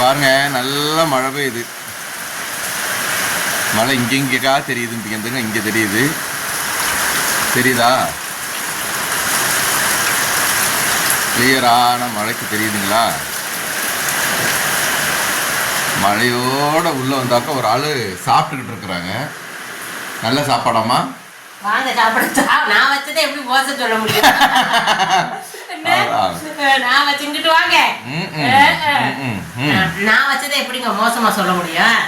பாருங்க நல்ல மழை பெய்யுது. மழை இங்கெங்கா தெரியுது, இங்க தெரியுது, தெரியுதா? கிளியரான மழைக்கு தெரியுதுங்களா? மழையோட உள்ள வந்தாக்க ஒரு ஆளு சாப்பிட்டுக்கிட்டு இருக்கிறாங்க. நல்ல சாப்பாடாமா? வாங்க சாப்பிட. நான் வச்சதை எப்படி மோச சொல்ல முடியும்? நான் வச்சுக்கிட்டு வாங்க. நான் வச்சதை எப்படிங்க மோசமா சொல்ல முடியும்?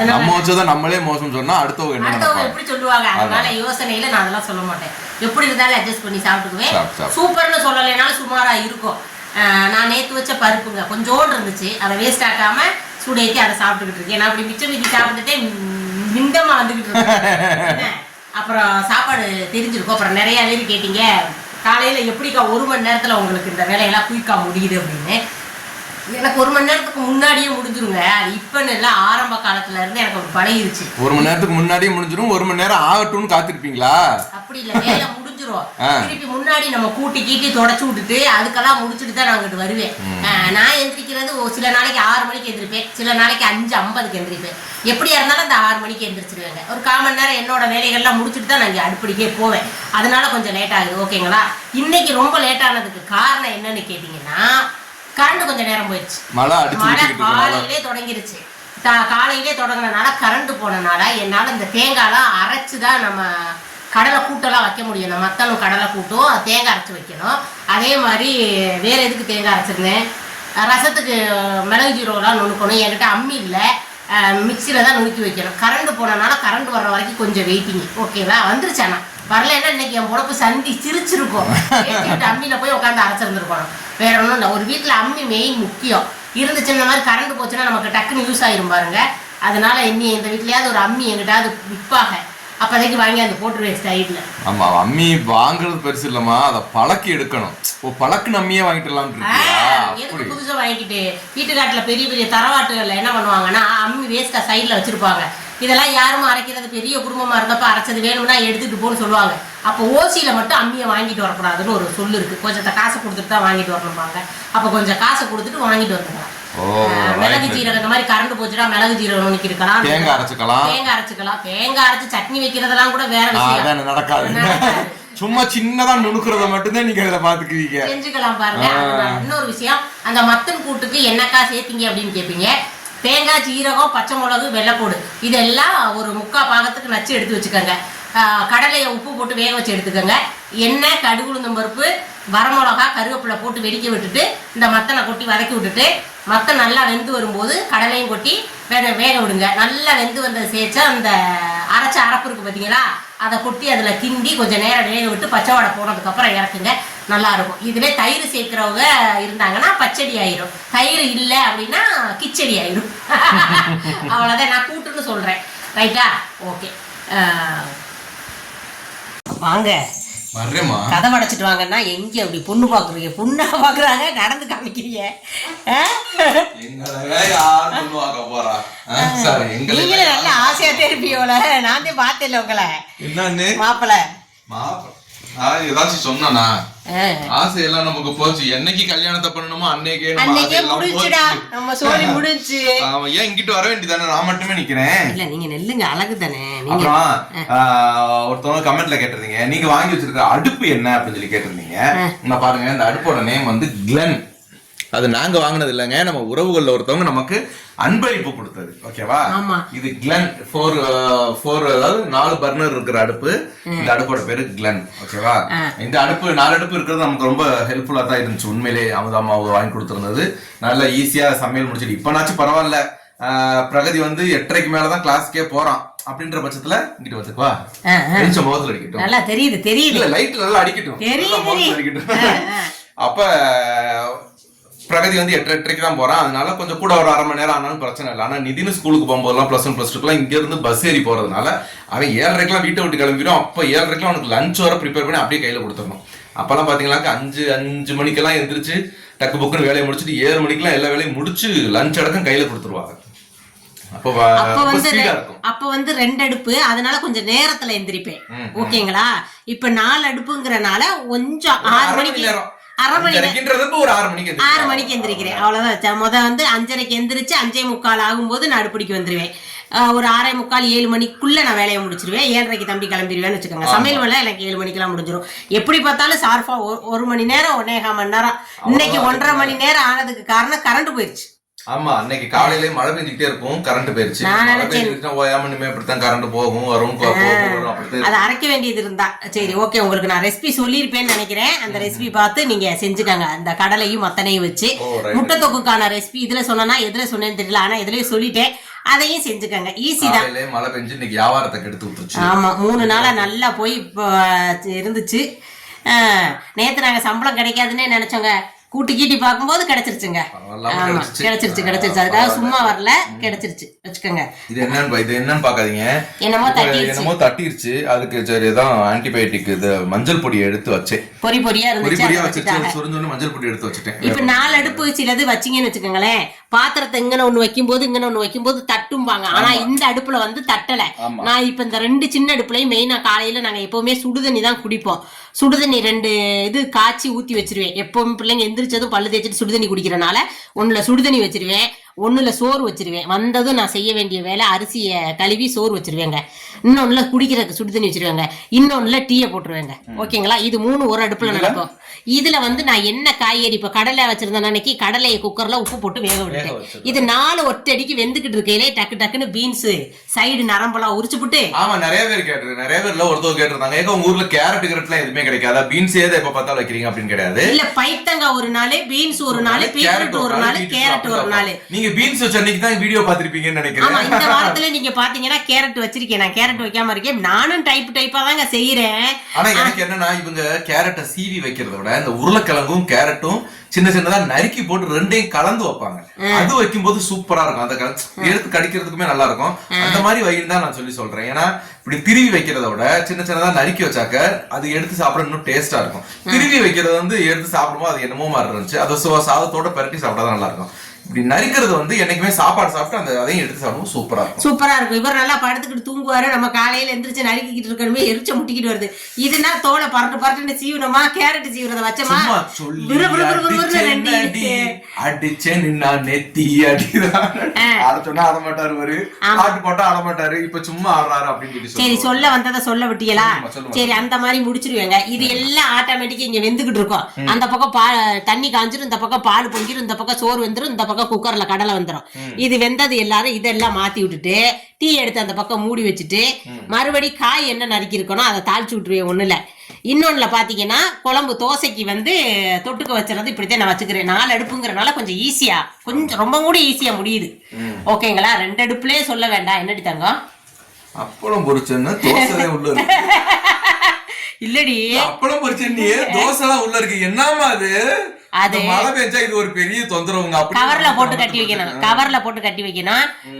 நம்ம வச்சதை நம்மளே மோசம் சொன்னா அடுத்தவங்க எப்படி சொல்லுவாங்க? அதனால யோசனையில நான் அதெல்லாம் சொல்ல மாட்டேன். எப்படி இருந்தாலும் அட்ஜஸ்ட் பண்ணி சாப்பிட்டுக்குவேன். சூப்பர்னு சொல்லலைனாலும் சுமாரா இருக்கும். நான் நேத்து வச்ச பருப்புங்க கொஞ்சோண்டு இருந்துச்சு, அதை வேஸ்ட் ஆக்காம சூடேற்றி அதை சாப்பிட்டுக்கிட்டு இருக்கேன். நான் அப்படி மிச்சம் மிச்சம் சாப்பிட்டுட்டே மிண்டமா வந்துகிட்டு இருக்கேன். அப்புறம் சாப்பாடு தெரிஞ்சிருக்கும். அப்புறம் நிறைய பேர் கேட்டீங்க காலையில எப்படிக்கா 1 மணி நேரத்துல உங்களுக்கு இந்த வேலையெல்லாம் குயிக்கா முடியுது அப்படின்னு. எனக்கு 1 மணி நேரத்துக்கு முன்னாடியே முடிஞ்சிருங்க. அது இப்பன்னு இல்லை, ஆரம்ப காலத்துல இருந்து எனக்கு ஒரு பழகிருச்சு. 1 மணி நேரத்துக்கு முன்னாடியே முடிஞ்சிரும். 1 மணி நேரம் ஆகட்டும்னு காத்திருப்பீங்களா? அப்படி இல்ல, வேலை முடிஞ்சிரும். திருப்பி முன்னாடி நம்ம கூட்டி கீட்டி தொடச்சு விட்டுட்டு அதுக்கெல்லாம் முடிச்சுட்டு தான் நான் அங்கிட்டு வருவேன். நான் எந்திரிக்கிறது சில நாளைக்கு 6 மணிக்கு எந்திரிப்பேன், சில நாளைக்கு 5:50 எந்திரிப்பேன். எப்படியா இருந்தாலும் அந்த 6 மணிக்கு எந்திரிச்சிருவேங்க. ஒரு 1/4 மணி நேரம் என்னோட வேலைகள்லாம் முடிச்சுட்டு தான் நான் இங்கே அடுப்படிக்கே போவேன். அதனால கொஞ்சம் லேட் ஆகுது. ஓகேங்களா? இன்னைக்கு ரொம்ப லேட் ஆனதுக்கு காரணம் என்னன்னு கேட்டீங்கன்னா, கரண்ட் கொஞ்சம் நேரம் போயிடுச்சு. மழை காலையிலே தொடங்கிருச்சு. காலையிலே தொடங்கினால கரண்ட் போனனால என்னால் இந்த தேங்காய்லாம் அரைச்சு தான் நம்ம கடலை கூட்டெல்லாம் வைக்க முடியும். நம்ம மத்தனும் கடலை கூட்டும் தேங்காய் அரைச்சி வைக்கணும். அதே மாதிரி வேற எதுக்கு தேங்காய் அரைச்சிருந்தேன், ரசத்துக்கு மிளகு ஜீரகம்லாம் நுணுக்கணும். என்கிட்ட அம்மி இல்லை, மிக்சியில் தான் நுணுக்கி வைக்கணும். கரண்ட் போனனால கரண்ட் வர்ற வரைக்கும் கொஞ்சம் வெயிட்டிங். ஓகேவா? வந்துருச்சானா வரலன்னா இன்னைக்கு என் பொழப்பு சந்தி சிரிச்சிருக்கும். அம்மியில போய் உட்காந்து அரைச்சிருந்துருக்கணும். வேற ஒன்றும் இல்லை. ஒரு வீட்டில் அம்மி மெயின் முக்கியம். இருந்துச்சு இந்த மாதிரி கரண்ட் போச்சுன்னா நமக்கு டக்குன்னு யூஸ் ஆயிரும் பாருங்க. அதனால இன்னி இந்த வீட்லயாவது ஒரு அம்மி எங்கிட்டாவது விற்பாங்க, அப்போதைக்கு வாங்கி அந்த போட்டுருவேன் ஸ்டைலில். ஆமா, அம்மி வாங்குறது பெருசு இல்லம்மா, அதை பழக்கி எடுக்கணும். பழக்கு அம்மியே வாங்கிட்டுலாம் எதுக்கு புதுசாக வாங்கிட்டு வீட்டுக்காட்டில் பெரிய பெரிய தரவாட்டுகள்ல என்ன பண்ணுவாங்கன்னா அம்மி வேஸ்ட்டாக சைடில் வச்சிருப்பாங்க. இதெல்லாம் யாரும் அரைக்கிறது பெரிய குடும்பமா இருந்தப்ப அரைச்சது வேணும்னா எடுத்துட்டு போன்னு சொல்லுவாங்க. அப்போ ஓசியில மட்டும் அம்மியை வாங்கிட்டு வரக்கூடாதுன்னு ஒரு சொல்லு இருக்கு. கொஞ்சம் காசை கொடுத்துட்டு தான் வாங்கிட்டு வரணும்பாங்க. அப்போ கொஞ்சம் காசை கொடுத்துட்டு வாங்கிட்டு வந்துக்கலாம். மிளகு ஜீரகம் இந்த மாதிரி கரண்ட் போச்சுன்னா மிளகு ஜீரகம் நுணுக்கி இருக்கலாம், தேங்காய் அரைச்சிக்கலாம். தேங்காய் அரைச்சு சட்னி வைக்கிறதெல்லாம் கூட வேற விஷயம் நடக்காது. சும்மா சின்னதா நுணுக்குறத மட்டும்தான் நீங்க இதுல பாத்துக்குவீங்க, செஞ்சுக்கலாம் பாருங்க. இன்னொரு விஷயம், அந்த மத்தன் கூட்டுக்கு என்னக்கா சேர்த்தீங்க அப்படின்னு கேட்பீங்க. தேங்காய், ஜீரகம், பச்சை மிளகு, வெள்ளைப்பூடு இதெல்லாம் ஒரு 3/4 பாகத்துக்கு நச்சு எடுத்து வச்சுக்கோங்க. கடலையை உப்பு போட்டு வேக வச்சு எடுத்துக்கோங்க. எண்ணெய், கடுகு, உளுந்தம் பருப்பு, வரமிளகா, கருவேப்பிலை போட்டு வெடிக்க விட்டுட்டு இந்த மத்தனை கொட்டி வதக்கி விட்டுட்டு மத்தன் நல்லா வெந்து வரும்போது கடலையும் கொட்டி வேக விடுங்க. நல்லா வெந்து வந்ததை சேர்த்து அந்த அரைச்ச அரப்பு இருக்கு பார்த்தீங்களா, அதை கொட்டி அதில் கிண்டி கொஞ்சம் நேரம் வேக விட்டு பச்சை வாடை போனதுக்கப்புறம் இறக்குங்க. நல்லா இருக்கும். இதுவே தயிர் சேர்க்கிறவங்க இருந்தாங்கன்னா பச்சடி ஆயிரும், தயிர் இல்லை அப்படின்னா கிச்சடி ஆயிரும். அவ்வளோதான், நான் கூட்டுன்னு சொல்கிறேன். ரைட்டா? ஓகே, வாங்க கதை அடைச்சிட்டு வாங்கன்னா எங்க அப்படி பொண்ணு பாக்குறீங்க, பொண்ணா பாக்குறாங்க, நடந்து காமிக்கிறீங்க. நீங்களே நல்ல ஆசையா இருப்பீங்கள, நான் தான் பார்த்தேன் உங்களை. மாப்பிள்ள ஏதாச்சும் சொன்னா ஆசையெல்லாம் நமக்கு போச்சு. என்னைக்கு கல்யாணத்தை பண்ணணுமோ அன்னைக்கே முடிஞ்சுடா, நம்ம சோழி முடிஞ்சு. அவன் ஏன் இங்கிட்டு வர வேண்டியதானே, நான் மட்டுமே நிக்கிறேன். இல்ல நீங்க நெல்லுங்க, அழகு தானே. அப்புறம் ஒருத்தவங்க கமெண்ட்ல கேட்டிருந்தீங்க, நீங்க வாங்கி வச்சிருக்க அடுப்பு என்ன அப்படின்னு சொல்லி கேட்டிருந்தீங்க. நான் பாருங்க, இந்த அடுப்போட நேம் வந்து கிளென். அது நாங்க வாங்கினது இல்லைங்க, நம்ம உறவுகள்ல ஒருத்தவங்க நமக்கு அன்பளிப்பு கொடுத்தது. ஓகேவா? இது கிளென் 4 அதாவது 4 பர்னர் இருக்கிற அடுப்பு. இந்த அடுப்போட பேரு கிளென். ஓகேவா? இந்த அடுப்பு 4 அடுப்பு இருக்கிறது நமக்கு ரொம்ப ஹெல்ப்ஃபுல்லா தான் இருந்துச்சு. உண்மையிலே அமுதாமாவு வாங்கி கொடுத்துருந்தது. நல்லா ஈஸியா சமையல் முடிச்சிட்டு இப்பனாச்சும் பரவாயில்ல. பிரகதி வந்து 8:30 மேலதான் கிளாஸ்க்கே போறான். அப்படின்ற பட்சத்துல இங்கிட்டு வச்சுக்குவா, வெளிச்சம் முகத்துல அடிக்கட்டும். நல்லா தெரியுது லைட் நல்லா அடிக்கட்டும். அப்ப பிரகதி வந்து 8:30 தான் போறான். அதனால கொஞ்சம் கூட ஒரு 1/2 மணி நேரம் ஆனாலும் பிரச்சனை இல்லை. ஆனா நிதினு ஸ்கூலுக்கு போகும்போதெல்லாம் +1 +2 இங்க இருந்து பஸ் ஏறி போறதுனால அவன் 7:30 வீட்டை விட்டு கிளம்பிடும். அப்ப 7:30 அவனுக்கு லஞ்ச் வர ப்ரிப்பேர் பண்ணி அப்படியே கையில கொடுத்துடணும். அப்பெல்லாம் பாத்தீங்கன்னா 5 மணிக்கெல்லாம் எந்திரிச்சு டக்கு புக்குன்னு வேலையை முடிச்சுட்டு 7 மணிக்கெல்லாம் எல்லா வேலையும் முடிச்சு லஞ்ச் அடக்கம் கையில கொடுத்துருவாங்க. அப்ப வந்து 2 அடுப்பு, அதனால கொஞ்சம் நேரத்துல எந்திரிப்பேன். ஓகேங்களா? இப்ப 4 அடுப்புங்கிறனால கொஞ்சம் 6 மணிக்கு அரை மணி ஒரு 6 மணிக்கு 6 மணிக்கு எந்திரிக்கிறேன். அவ்வளவுதான் வச்சேன். வந்து 5:30க்கு எந்திரிச்சு 5:45 ஆகும்போது நான் அடுப்படிக்கு வந்துருவேன். ஒரு 6:45 7 மணிக்குள்ள நான் வேலையை முடிச்சிருவேன். 7:30க்கு தம்பி கிளம்பிடுவேன்னு வச்சுக்கோங்க. சமையல் வேலை எனக்கு 7 மணிக்கெல்லாம் முடிஞ்சிடும். எப்படி பார்த்தாலும் ஷார்ப்பா 1 மணி நேரம் 1.25 மணி நேரம். இன்னைக்கு 1.5 மணி நேரம் ஆனதுக்கு காரணம் கரண்ட் போயிருச்சு. ஆமா, அன்னைக்கு காலையில மழை பெஞ்சுக்கிட்டே இருக்கும், கரண்ட் போயிருச்சு. கரண்ட் போகும் வரும். அதை அரைக்க வேண்டியது இருந்தா சரி ஓகே, உங்களுக்கு நான் ரெசிபி சொல்லியிருப்பேன்னு நினைக்கிறேன். அந்த ரெசிபி பார்த்து நீங்க செஞ்சுக்கோங்க. அந்த கடலையும் மத்தனையும் வச்சு முட்டை தொக்குக்கான ரெசிபி இதுல சொன்னா எதுல சொன்னேன்னு தெரியல, ஆனா எதுலயும் சொல்லிட்டேன். அதையும் செஞ்சுக்கோங்க, ஈஸி தான். மழை பெஞ்சு இன்னைக்கு வியாபாரத்தை கெடுத்து விட்டுருச்சு. ஆமா, 3 நாளா நல்லா போய் இருந்துச்சு. நேத்து நாங்க சம்பளம் கிடைக்காதுன்னு நினைச்சோங்க. கூட்டி கீட்டி பார்க்கும்போது கிடைச்சிருச்சுங்க. கிடைச்சிருச்சு. அதுக்காக சும்மா வரல, கிடைச்சிருச்சு வச்சுக்கோங்க. இது என்னன்னு பாக்காதீங்க, என்னமோ தட்டிருச்சு. அதுக்கு சரிதான் ஆன்டிபயோட்டிக் இது மஞ்சள் பொடியை எடுத்து வச்சேன். பொரியா இருந்துச்சு, மஞ்சள் பொடி எடுத்து வச்சுட்டேன். இப்ப 4 அடுப்பு சிலது வச்சிங்கன்னு வச்சுக்கோங்களேன், பாத்திரத்தை இங்கன ஒண்ணு வைக்கும்போது இங்கன ஒண்ணு வைக்கும்போது தட்டும்பாங்க. ஆனா இந்த அடுப்புல வந்து தட்டல. நான் இப்ப இந்த 2 சின்ன அடுப்புலயும் மெயினா காலையில நாங்க எப்பவுமே சுடுதண்ணி தான் குடிப்போம். சுடுதண்ணி 2 இது காய்ச்சி ஊத்தி வச்சிருவேன். எப்பவும் பிள்ளைங்க எந்திரிச்சதும் பல்லு தேய்ச்சிட்டு சுடுதண்ணி குடிக்கிறனால ஒண்ணுல சுடுதண்ணி வச்சிருவேன், ஒண்ணுல சோறு வச்சிருவேன். வந்ததும் நான் செய்ய வேண்டிய வேலை அரிசியை கழுவி சோறு வச்சிருவேங்க. இன்னொன்னுல குடிக்கிறதுக்கு சுடுதண்ணி வச்சிருவேங்க. இன்னொன்னுல டீயை போட்டுருவேங்க. ஓகேங்களா? இது 3 ஒரு அடுப்புல நடக்கும். இதுல வந்து நான் என்ன காய்கறி இப்ப கடலை வச்சிருந்தேன் அன்னைக்கு, கடலையை குக்கர்ல உப்பு போட்டு வேக விட்டுட்டேன். இது 4 ஒட்டடிக்கு வெந்துகிட்டு இருக்கையிலே டக்குன்னு பீன்ஸ் சைடு நரம்பெல்லாம் உரிச்சு போட்டு. ஆமா, நிறைய பேர் கேட்டிருக்காங்க. நிறைய பேர்ல ஒருத்தர் கேட்டிருந்தாங்க, உங்க ஊர்ல கேரட் எல்லாம் எதுவுமே கிடைக்காதா, பீன்ஸ் ஏதோ எப்ப பார்த்தாலும் வைக்கிறீங்க அப்படின்னு. கிடையாது. இல்ல, பைத்தங்காய் ஒரு நாள், பீன்ஸ் ஒரு நாள், பீட்ரூட் ஒரு நாள், கேரட் ஒரு நாள். நீங்க பீன்ஸ் வச்ச அன்னைக்கு தான் வீடியோ பாத்திருப்பீங்கன்னு நினைக்கிறேன். ஆமா, இந்த வாரத்துல நீங்க பாத்தீங்கன்னா கேரட் வச்சிருக்கேன். நான் கேரட் வைக்காம இருக்கேன். நானும் டைப்பா தாங்க செய்யறேன். ஆனா எனக்கு என்னன்னா, இவங்க கேரட்டை சீவி வைக்கிறத விட இந்த உருளைக்கிழங்கும் கேரட்டும் சின்னதா நறுக்கி போட்டு 2ஐயும் கலந்து வைப்பாங்க. அது வைக்கும் போது சூப்பரா இருக்கும். அந்த எடுத்து கடிக்கிறதுக்குமே நல்லா இருக்கும். அந்த மாதிரி வைன்னு தான் நான் சொல்றேன். ஏன்னா இப்படி திருவி வைக்கிறத விட சின்னதா நறுக்கி வச்சாக்க அது எடுத்து சாப்பிட இன்னும் டேஸ்டா இருக்கும். திருவி வைக்கிறது வந்து எடுத்து சாப்பிடும்போது அது என்னமோ மாதிரி இருந்துச்சு. அதை சாதத்தோட பரட்டி சாப்பிட்டா நல்லா இருக்கும். இப்படி நரிக்கிறது வந்து என்னைக்குமே சாப்பாடு சாப்பிட்டு அதையும் எடுத்து சாப்பிடுவோம், சூப்பரா இருக்கும். இவர் நல்லா படுத்துக்கிட்டு தூங்குவாரு, நம்ம காலையில எந்திரிச்சு நறுக்கிட்டு இருக்கணுமே, எரிச்ச முட்டிக்கிட்டு வருது. இதுனா தோலை பரட்டு சீவனமா, கேரட் சீவுறத வச்சமா, அடிச்சேன் நெத்தி அடிதான் ஆட மாட்டாரு, பாட்டு போட்டா ஆட மாட்டாரு. இப்ப சும்மா ஆடுறாரு அப்படின்னு சரி, சொல்ல வந்ததை சொல்ல விட்டீங்களா? சரி, அந்த மாதிரி முடிச்சிருவேங்க. இது எல்லாம் ஆட்டோமேட்டிக்கா இங்க வெந்துகிட்டு இருக்கும். அந்த பக்கம் தண்ணி காஞ்சிரும், இந்த பக்கம் பால் பொங்கிரும், இந்த பக்கம் சோறு வெந்துரும், இந்த பக்கம் குக்கர்ல கடலை வந்துடும். இது வெந்தது எல்லாரும் இதெல்லாம் மாத்தி விட்டுட்டு டீ எடுத்து அந்த பக்கம் மூடி வச்சுட்டு மறுபடி காய் என்ன நறுக்கி இருக்கணும் அதை தாளிச்சு விட்டுருவேன். ஒண்ணுல இன்னொன்னுல பாத்தீங்கன்னா குழம்பு தோசைக்கு வந்து தொட்டுக்க வச்சுறது இப்படித்தான் நான் வச்சுக்கிறேன். 4 அடுப்புங்கிறனால கொஞ்சம் ஈஸியா, கொஞ்சம் ரொம்ப கூட ஈஸியா முடியுது. ஓகேங்களா? 2 அடுப்புலயே சொல்ல வேண்டாம். என்னடி தங்கம்? அப்பளம் பொரிச்சேன்னு தோசை உள்ள இல்லடி, அப்பளம் பொரிச்சே தோசை எல்லாம் உள்ள இருக்கு. என்னமா அது மழை பெஞ்சா இது ஒரு பெரிய தொந்தரவுங்க. கவர்ல போட்டு கட்டி வைக்கணும்.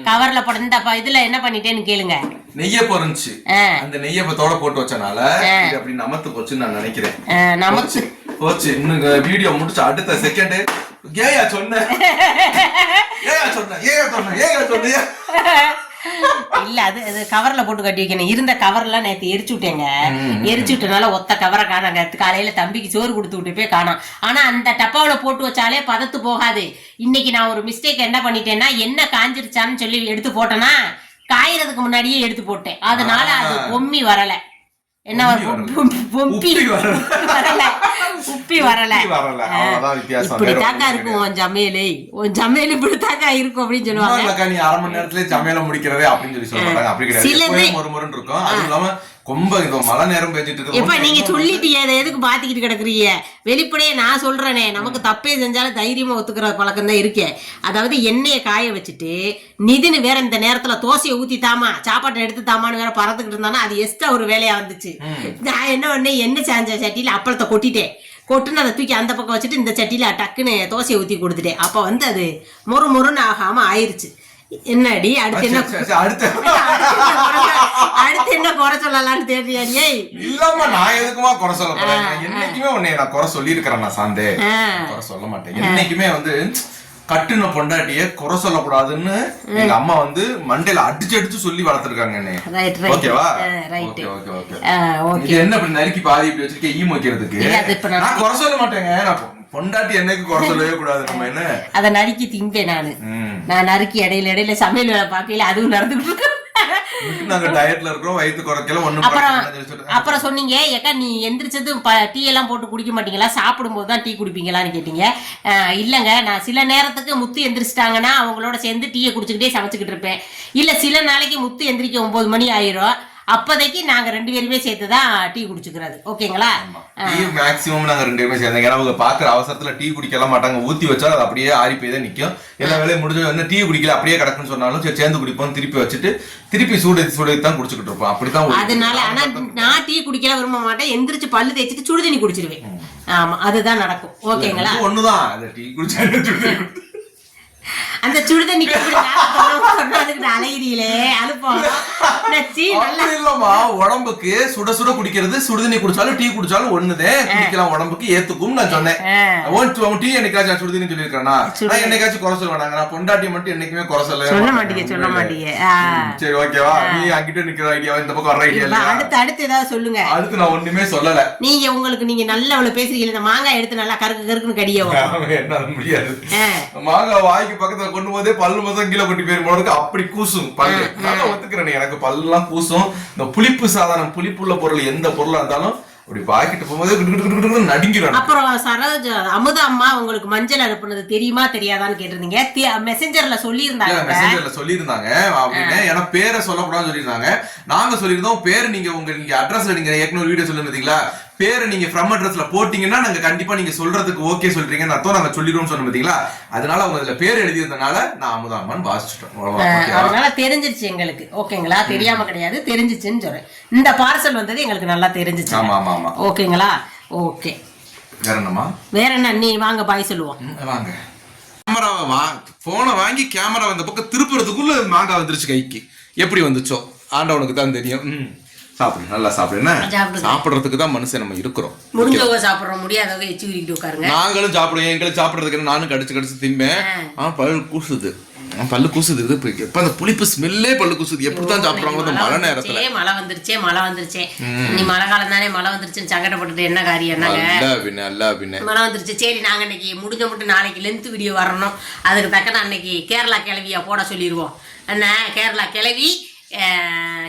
கவர்ல போட்டு இந்த இதுல என்ன பண்ணிட்டேன்னு கேளுங்க. நெய்ய பொறிஞ்சு அந்த நெய்யப்பத்தோட போட்டு வச்சனால அப்படி நமத்து போச்சுன்னு நான் நினைக்கிறேன். நமத்து போச்சு. இன்னும் வீடியோ முடிச்சு அடுத்த செகண்ட் ஏயா சொன்ன இல்ல, அது கவர்ல போட்டு கட்டி வைக்கணும். இருந்த கவர்லாம் நேத்து எரிச்சு விட்டேங்க. எரிச்சு விட்டனால ஒத்த கவரை காணாங்க. காலையில தம்பிக்கு சோறு கொடுத்து விட்டு போய் காணோம். ஆனா அந்த டப்பாவில போட்டு வச்சாலே பதத்து போகாது. இன்னைக்கு நான் ஒரு மிஸ்டேக் என்ன பண்ணிட்டேன்னா, என்ன காஞ்சிருச்சான்னு சொல்லி எடுத்து போட்டேன்னா காயறதுக்கு முன்னாடியே எடுத்து போட்டேன். அதனால அது பொம்மி வரல. என்ன உப்பி வரல. இப்படித்தாக்கா இருக்கும் உன் சமையல் இப்படித்தாக்கா இருக்கும் அப்படின்னு சொல்லுவாங்க. நீ 1/2 மணி நேரத்துல சமையல முடிக்கிறதே அப்படின்னு சொல்லி சொல்றாங்க. அப்படி கிடையாது, ஒரு முறை இருக்கும். அது இல்லாம ரொம்ப மழை நேரம் பேசிட்டு இருக்கு. இப்ப நீங்க சொல்லிட்டீங்க, எதுக்கு பாத்துக்கிட்டு கிடக்குறீங்க? வெளிப்படையே நான் சொல்றேனே, நமக்கு தப்பே செஞ்சாலும் தைரியமா ஒத்துக்கிற பழக்கம் தான் இருக்கே. அதாவது எண்ணெயை காய வச்சுட்டு நிதினு வேற இந்த நேரத்துல தோசையை ஊத்தி தாமா, சாப்பாட்டை எடுத்து தாமான்னு வேற பறந்துகிட்டு இருந்தானா அது எக்ஸ்ட்ரா ஒரு வேலையா வந்துச்சு. நான் என்ன பண்ணேன், எண்ணெய் சாஞ்ச சட்டியில அப்பளத்தை கொட்டுன்னு அதை தூக்கி அந்த பக்கம் வச்சுட்டு இந்த சட்டியில டக்குன்னு தோசையை ஊத்தி கொடுத்துட்டேன். அப்ப வந்து அது மொறுன்னு ஆகாம ஆயிருச்சு. என்னடி அடுத்து என்ன குறை சொல்லலாம்னு தெரியலையே. இல்லம்மா, நான் எதுக்குமா குறை சொல்ல போறேன்? என்னைக்குமே உன்னை நான் குறை சொல்லி இருக்கிறேன். நான் சாந்தே குறை சொல்ல மாட்டேன். என்னைக்குமே வந்து கட்டுன பொண்டாட்டிய குறை சொல்லக்கூடாதுன்னு எங்க அம்மா வந்து மண்டையில அடிச்சு சொல்லி வளர்த்திருக்காங்க என்னைய. ஓகேவா? Okay okay okay. இது என்ன இப்படி நறுக்கி பாதி இப்படி வச்சிருக்க ஈ வைக்கிறதுக்கு? நான் குறை சொல்ல மாட்டேங்க. நான் பொண்டாட்டி என்னைக்கு குறை சொல்லவே கூடாது. நம்ம என்ன அத நறுக்கி திம்பேன் நான் நறுக்கி இடையில சமையல் வேலை பார்க்கல அதுவும் நடந்துகிட்டு இருக்கு. நாங்க டயட்ல இருக்கோம், வயித்து குறைக்கல ஒண்ணும். அப்புறம் சொன்னீங்க ஏக்கா நீ எந்திரிச்சதும் டீ எல்லாம் போட்டு குடிக்க மாட்டீங்களா, சாப்பிடும் போது தான் டீ குடிப்பீங்களான்னு கேட்டீங்க. இல்லங்க, நான் சில நேரத்துக்கு முத்து எந்திரிச்சிட்டாங்கன்னா அவங்களோட சேர்ந்து டீயை குடிச்சுக்கிட்டே சமைச்சுக்கிட்டு இருப்பேன். இல்ல சில நாளைக்கு முத்து எந்திரிக்க 9 மணி ஆயிரும், அப்போதைக்கு நாங்க 2 பேருமே சேர்த்துதான் டீ குடிச்சுக்கிறது. ஓகேங்களா? மேக்ஸிமம் நாங்க 2 பேருமே சேர்ந்து. ஏன்னா அவங்க பாக்குற அவசரத்துல டீ குடிக்கலாம் மாட்டாங்க. ஊத்தி வச்சா அது அப்படியே ஆறி போய் தான் நிக்கும். எல்லா வேலையும் முடிஞ்ச டீ குடிக்கல அப்படியே கிடக்குன்னு சொன்னாலும் சரி சேர்ந்து குடிப்போம். திருப்பி வச்சுட்டு திருப்பி சூடு தான் குடிச்சுக்கிட்டு இருப்போம். அப்படித்தான். அதனால ஆனா நான் டீ குடிக்கல விரும்ப மாட்டேன். எந்திரிச்சு பல்லு தேய்ச்சிட்டு சுடு தண்ணி குடிச்சிருவேன். ஆமா, அதுதான் நடக்கும். ஓகேங்களா? ஒண்ணுதான் டீ குடிச்சா அந்த சுடுதண்ணி அழகிறீங்களே அனுப்போம். இல்லம்மா, உடம்புக்கு சுட சுட குடிக்கிறது சுடுதண்ணி குடிச்சாலும் டீ குடிச்சாலும் ஒண்ணுதே, குடிக்கலாம், உடம்புக்கு ஏத்துக்கும் நான் சொன்னேன். டீ என்னைக்காச்சும் சுடுதண்ணி சொல்லிருக்கேன்னா நான் என்னைக்காச்சும் குறை சொல்ல வேண்டாங்க. நான் பொண்டாட்டி மட்டும் என்னைக்குமே குறை சொல்ல மாட்டீங்க. சரி ஓகேவா? நீ அங்கிட்ட நிக்கிற ஐடியா, இந்த பக்கம் வர ஐடியா. அடுத்து ஏதாவது சொல்லுங்க. அடுத்து நான் ஒண்ணுமே சொல்லல. நீங்க நல்ல அவ்வளவு பேசுறீங்க. இந்த மாங்காய் எடுத்து நல்லா கருக்குன்னு கடியவும் என்ன முடியாது. மாங்காய் வாய்க்கு பக்கத்துல கொண்டு போதே பல்லு மொத்தம் கீழே கொட்டி போயிரு போனதுக்கு அப்படி கூசும் பல்லு. நான் ஒத்துக்கிறேன், எனக்கு பல்லு எல்லாம் கூசும். இந்த புளிப்பு சாதாரண புளிப்புள்ள பொருள் எந்த பொருளா இருந்தாலும் அப்படி பாக்கிட்டு போகும்போது நடுங்கிடும். அப்புறம் சரோஜா அமுதா அம்மா உங்களுக்கு மஞ்சள் அனுப்புனது தெரியுமா தெரியாதான்னு கேட்டிருந்தீங்க. மெசஞ்சர்ல சொல்லியிருந்தாங்க. மெசஞ்சர்ல சொல்லியிருந்தாங்க அப்படின்னு. ஏன்னா பேரை சொல்லக்கூடாதுன்னு சொல்லியிருந்தாங்க. நாங்க சொல்லியிருந்தோம் பேரு நீங்க அட்ரஸ்ல நீங்க ஏற்கனவே வீடியோ சொல்லிருந்தீங்களா, பேரு நீங்க ஃப்ரம் அட்ரஸ்ல போட்டீங்கன்னா நாங்க கண்டிப்பா நீங்க சொல்றதுக்கு ஓகே சொல்றீங்கன்னு அர்த்தம். நாங்க சொல்லிடுவோம் சொன்ன பாத்தீங்களா, அதனால அவங்க இதுல பேர் எழுதியிருந்தனால நான் அமுதாமன் வாசிச்சுட்டோம். அதனால தெரிஞ்சிருச்சு எங்களுக்கு. ஓகேங்களா? தெரியாம கிடையாது, தெரிஞ்சிச்சுன்னு சொல்றேன். இந்த பார்சல் வந்தது எங்களுக்கு நல்லா தெரிஞ்சிச்சு. ஆமா ஆமா ஆமா. ஓகேங்களா? ஓகே. வேற என்னமா? வேற என்ன? நீ வாங்க பாய் சொல்லுவோம். வாங்க. கேமராவை போனை வாங்கி கேமரா வந்த பக்கம் திருப்புறதுக்குள்ள மாங்காய் வந்துருச்சு கைக்கு. எப்படி வந்துச்சோ ஆண்டவனுக்கு தான் தெரியும். சாப்பிடு, நல்லா சாப்பிடு. என்ன சாப்பிடுறதுக்கு தான் மனுஷன் நம்ம இருக்கிறோம். முடிஞ்சவங்க சாப்பிடுறோம், முடியாதவங்க எச்சி ஊறிக்கிட்டு உட்காருங்க. நாங்களும் சாப்பிடுவோம். எங்களுக்கு சாப்பிடுறதுக்கு நானும் கடிச்சு திம்பேன். பல்லு கூசுது, பல்லு கூசுது. இப்ப அந்த புளிப்பு ஸ்மெல்லே பல்லு கூசுது. எப்படித்தான் சாப்பிடுறாங்க மழை நேரத்துல? மழை வந்துருச்சே. நீ மழை காலம் தானே, மழை வந்துருச்சுன்னு சங்கடப்பட்டுட்டு என்ன காரியம்? மழை வந்துருச்சு. சரி, நாங்க இன்னைக்கு முடிஞ்ச மட்டும் நாளைக்கு லென்த் வீடியோ வரணும். அதுக்கு தக்கன அன்னைக்கு கேரளா கிளவியா போட சொல்லிடுவோம். என்ன கேரளா கிளவி,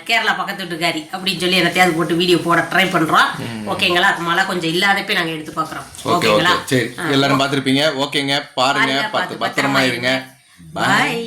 கேரளா பக்கத்து வீட்டுக்காரி அப்படின்னு சொல்லி என்னத்தையாவது போட்டு வீடியோ போட ட்ரை பண்றோம். ஓகேங்களா? மழை கொஞ்சம் இல்லாதப்ப நாங்க எடுத்து பாக்குறோம். ஓகேங்களா? சரி, எல்லாரும் பாத்துருப்பீங்க. ஓகேங்க, பாருங்க, பத்திரமா இருங்க. பாய்.